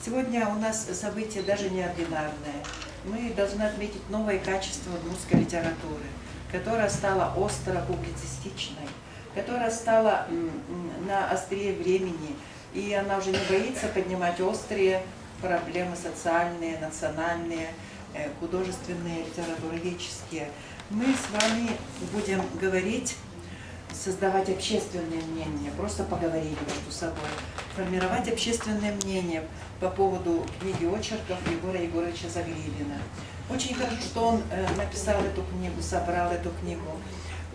Сегодня у нас событие даже неординарное. Мы должны отметить новое качество удмуртской литературы, которая стала остро-публицистичной, которая стала на острие времени, и она уже не боится поднимать острые проблемы социальные, национальные, художественные, литературоведческие. Мы с вами будем говорить, создавать общественное мнение, просто поговорили между собой, формировать общественное мнение по поводу книги очерков Егора Егоровича Загребина. Очень хорошо, что он написал эту книгу, собрал эту книгу.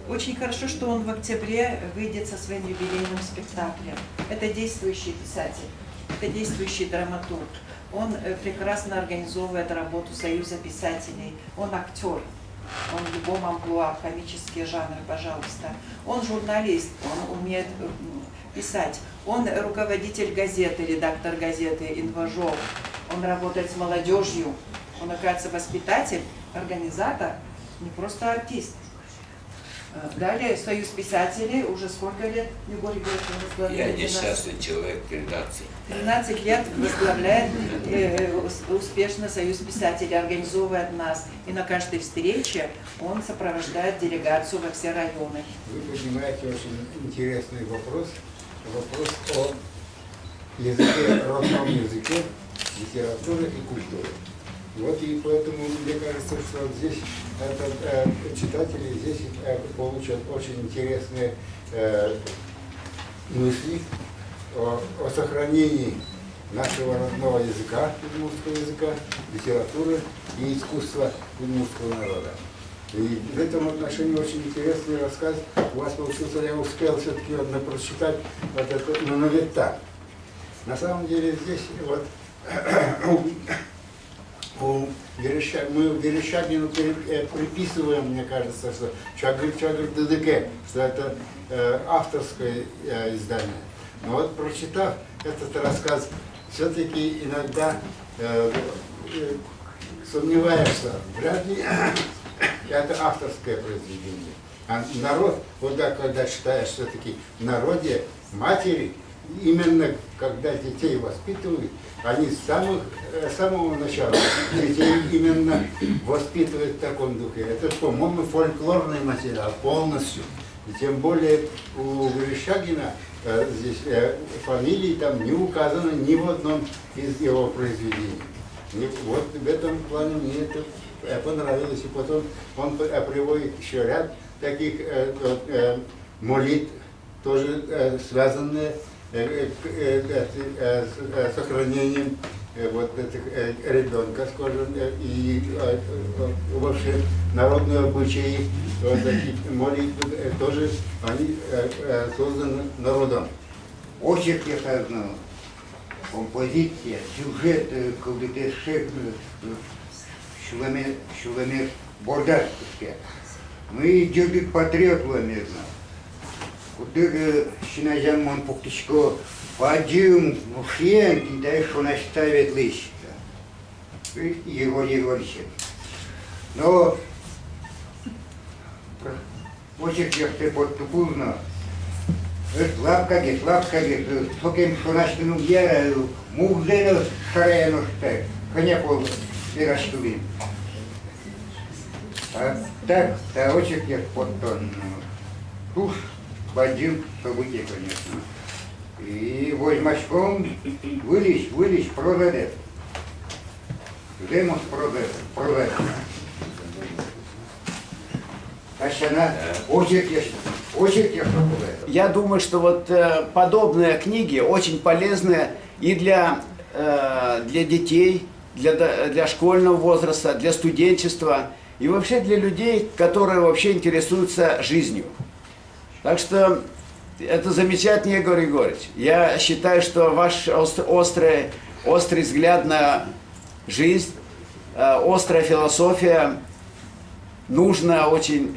Очень хорошо, что он в октябре выйдет со своим юбилейным спектаклем. Это действующий писатель, это действующий драматург. Он прекрасно организовывает работу Союза писателей, он актер. Он в любом амплуа, комические жанры, пожалуйста. Он журналист, он умеет писать. Он руководитель газеты, редактор газеты «Инважов». Он работает с молодежью. Он, оказывается, воспитатель, организатор, не просто артист. Далее Союз писателей уже сколько лет? Егор Егорович возглавляет? Я несчастный человек, 13. 13 лет возглавляет успешно Союз писателей, организовывает нас. И на каждой встрече он сопровождает делегацию во все районы. Вы поднимаете очень интересный вопрос. Вопрос о языке, родном языке, литературы и культуры. Вот и поэтому мне кажется, что вот здесь читатели здесь получат очень интересные мысли о сохранении нашего родного языка, удмуртского языка, литературы и искусства удмуртского народа. И в этом отношении очень интересный рассказ у вас получился. Я успел все-таки прочитать вот это, но ведь так. На самом деле здесь вот мы Верещагину приписываем, мне кажется, что Чагыр ДДК, что это авторское издание. Но вот прочитав этот рассказ, все-таки иногда сомневаешься, вряд ли это авторское произведение. А народ, вот так, когда читаешь, все-таки в народе матери, именно когда детей воспитывают, они с самого начала детей именно воспитывают в таком духе. Это, по-моему, фольклорный материал полностью. И тем более у Верещагина здесь фамилии там не указано ни в одном из его произведений. И вот в этом плане мне это понравилось. И потом он приводит еще ряд таких молитв, тоже связанные с сохранением вот этих ребенка, скажем, и вообще народные обычаи, вот такие молитвы тоже они созданы народом. Очерк я знаю, композиция, сюжет, коли ти ще Шулемир Бордашківське. Ну и дюбик патриот ламезна. Куды шиназян мон пуктичко падюм мушен, кидай шо наставит лыщика. Его Егорчик. Но очерк я ты подтупузно. Слабка гет, сокем шо наштину я мугдено шарено ште. Коня пол пирашкуви. А так, очерк я подтон. Туш один событие, конечно. И возьмачком вылезь продать. Демос продать. Я думаю, что вот подобные книги очень полезны и для детей, для школьного возраста, для студенчества и вообще для людей, которые вообще интересуются жизнью. Так что это замечательно, Егор Егорович. Я считаю, что ваш острый взгляд на жизнь, острая философия нужна очень,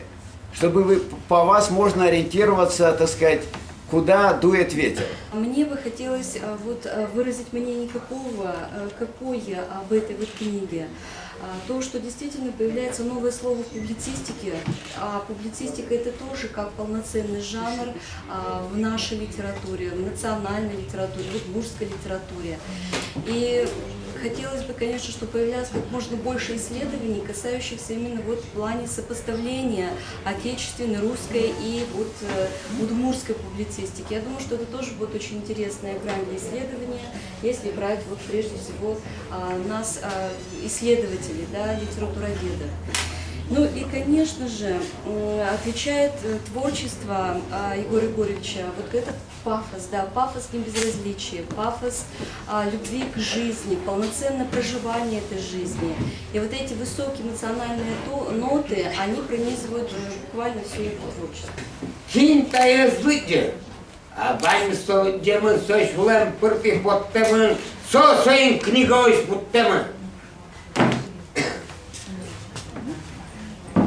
чтобы по вас можно ориентироваться, так сказать, куда дует ветер. Мне бы хотелось выразить мнение какое об этой вот книге. То, что действительно появляется новое слово в публицистике, а публицистика это тоже как полноценный жанр в нашей литературе, в национальной литературе, в удмуртской литературе. И хотелось бы, конечно, чтобы появлялось как можно больше исследований, касающихся именно вот в плане сопоставления отечественной, русской и вот удмуртской публицистики. Я думаю, что это тоже будет очень интересная грань для исследования, если брать вот прежде всего нас, исследователей, да, литературоведов. Ну и, конечно же, отличает творчество Егора Егоровича вот этот пафос, да, пафос небезразличия, пафос любви к жизни, полноценное проживание этой жизни. И вот эти высокие эмоциональные ноты, они пронизывают буквально все его творчество. Чинтая звыки, а баньсо демон сочвлем пырки под темы, со своим книгой под темы.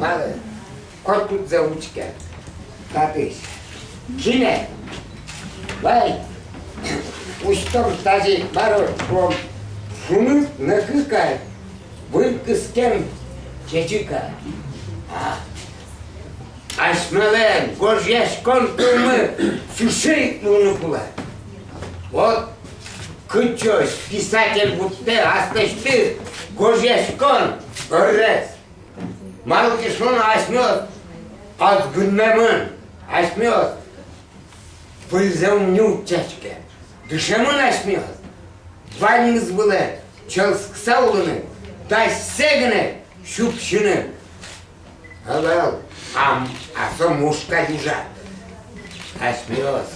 Mare, kotul zavučke, tapiš, žine, vai, uștor tazi, maro, from, frumânt, năcâca, vâlcă schem, cecica, Ашмелен, горжешкон кумы, суши нунукула. Вот, кычош, писатель будто, асташ ты, горжешкон, горрес. Малкишон ашмет, азгуннамын, ашмет. Пыльзаумню чачке, дышамын ашмет. Вальныз было, челсксаулыны, тайсегны, щупщины. Алал. А мушка лежат. Ашмёс,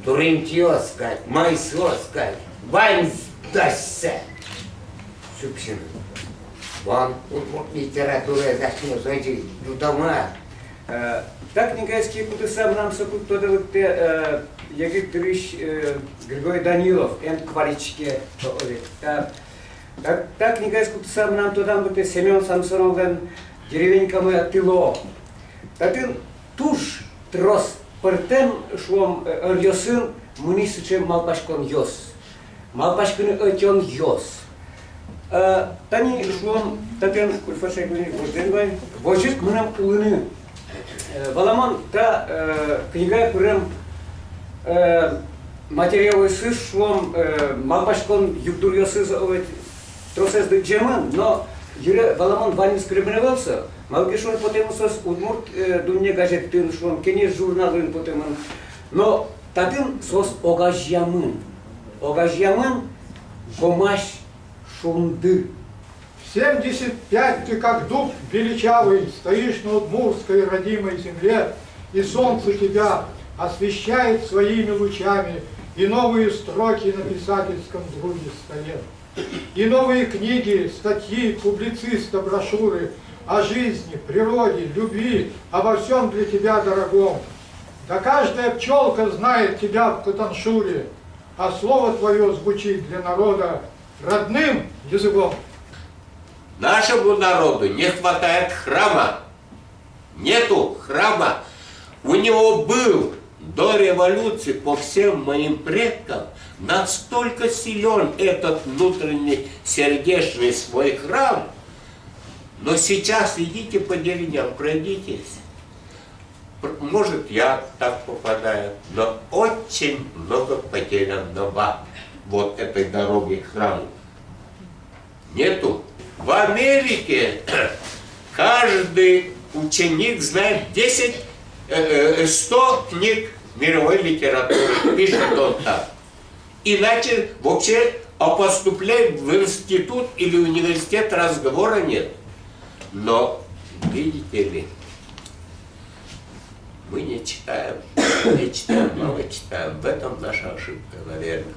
дурентьёс, сказать, майсос, сказать, вань сдасся. Супсин. Вон, литература зашмёс, эти дома. Так никайские куты сам нам сокут то вот Египет Триш Григорий Данилов, кваричке. Так никайские куты сам нам то там вот Семен Самсоновен деревенька моя Тыло. Татын туш трос пертем шуам орьосын мунисычем малпашкон йос. Малпашкон отен йос. Тани шуам татен кульфашек вожденбай вожик мынам улыны. Валамон та книга пырем материалы сыс шуам малпашкон югдур йосы тросес джеман, но Юля Валамон ванис криминировался. Малкишон потом сос удмурт думне газет тын шон кенеш журналын потом. Но татын сос огажьямын. Огажьямын гомаш шумды. 75 ты как дуб величавый, стоишь на удмуртской родимой земле, и солнце тебя освещает своими лучами, и новые строки на писательском друге столе. И новые книги, статьи, публициста, брошюры о жизни, природе, любви, обо всем для тебя дорогом. Да каждая пчелка знает тебя в Катаншуре, а слово твое звучит для народа родным языком. Нашему народу не хватает храма. Нету храма. У него был до революции по всем моим предкам настолько силен этот внутренний сердечный свой храм. Но сейчас идите по деревням, пройдитесь. Может, я так попадаю, но очень много потеряно вот этой дороги к храму. Нету. В Америке каждый ученик знает 100 книг мировой литературы, пишет он так. Иначе вообще о поступлении в институт или университет разговора нет. Но, видите ли, мы не читаем, мало читаем. В этом наша ошибка, наверное.